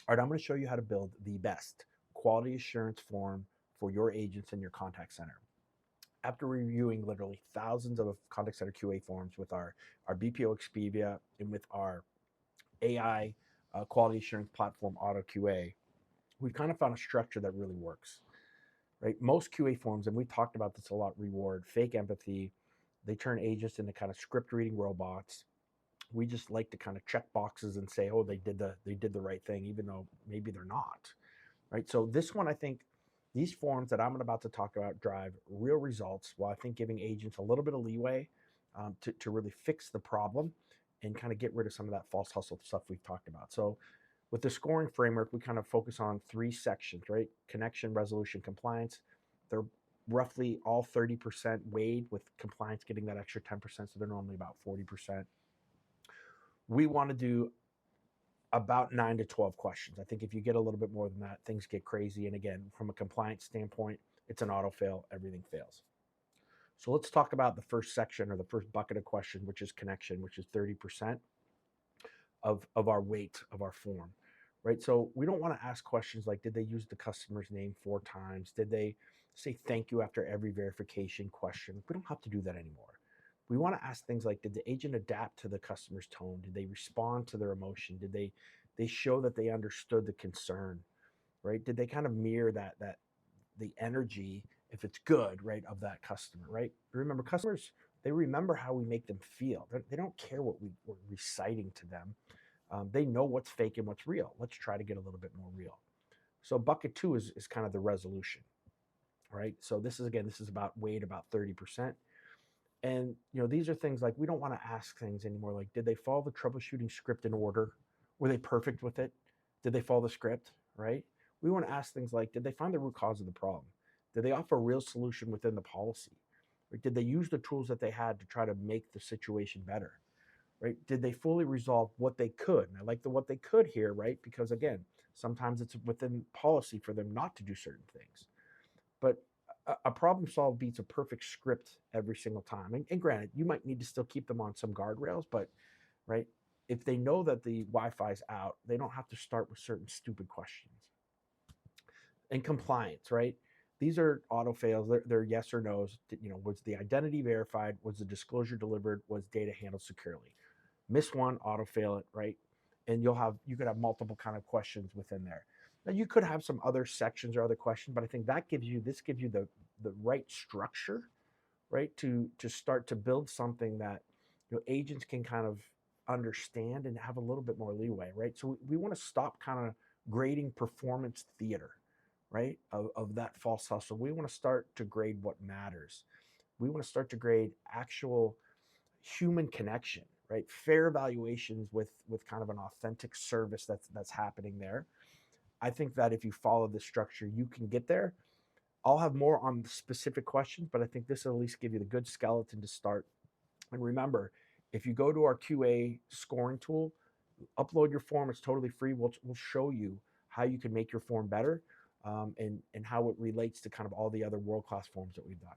All right, I'm going to show you how to build the best quality assurance form for your agents in your contact center. After reviewing literally thousands of contact center QA forms with our BPO Expedia and with our AI quality assurance platform Auto QA, we've kind of found a structure that really works, right? Most QA forms, and we talked about this a lot, reward fake empathy. They turn agents into kind of script reading robots. We just like to kind of check boxes and say, oh, they did the right thing, even though maybe they're not, right? So this one, I think these forms that I'm about to talk about drive real results, while I think giving agents a little bit of leeway to really fix the problem and kind of get rid of some of that false hustle stuff we've talked about. So with the scoring framework, we kind of focus on three sections, right? Connection, resolution, compliance. They're roughly all 30% weighed, with compliance getting that extra 10%. So they're normally about 40%. We want to do about 9 to 12 questions. I think if you get a little bit more than that, things get crazy. And again, from a compliance standpoint, it's an auto fail, everything fails. So let's talk about the first section, or the first bucket of question, which is connection, which is 30% of our weight of our form, right? So we don't want to ask questions like, did they use the customer's name 4 times? Did they say thank you after every verification question? We don't have to do that anymore. We want to ask things like, did the agent adapt to the customer's tone? Did they respond to their emotion? Did they show that they understood the concern, right? Did they kind of mirror that the energy, if it's good, right, of that customer, right? Remember, customers, they remember how we make them feel. They don't care what we're reciting to them. They know what's fake and what's real. Let's try to get a little bit more real. So bucket two is kind of the resolution, right? So this is about weight, about 30%. And these are things like, we don't want to ask things anymore like, did they follow the troubleshooting script in order? Were they perfect with it? Did they follow the script, right? We want to ask things like, did they find the root cause of the problem? Did they offer a real solution within the policy? Or did they use the tools that they had to try to make the situation better? Right? Did they fully resolve what they could? And I like the what they could here, right? Because again, sometimes it's within policy for them not to do certain things. But a problem solved beats a perfect script every single time. And granted, you might need to still keep them on some guardrails, but right, if they know that the Wi-Fi is out, they don't have to start with certain stupid questions. And compliance, right? These are auto fails. They're yes or no's. Was the identity verified? Was the disclosure delivered? Was data handled securely? Miss one, auto fail it, right? And you could have multiple kind of questions within there. Now you could have some other sections or other questions, but I think this gives you the right structure, right? To start to build something that agents can kind of understand and have a little bit more leeway, right? So we want to stop kind of grading performance theater, right? Of that false hustle. We want to start to grade what matters. We want to start to grade actual human connection, right? Fair evaluations with kind of an authentic service that's happening there. I think that if you follow this structure, you can get there. I'll have more on the specific questions, but I think this will at least give you the good skeleton to start. And remember, if you go to our QA scoring tool, upload your form. It's totally free. We'll show you how you can make your form better, and how it relates to kind of all the other world-class forms that we've done.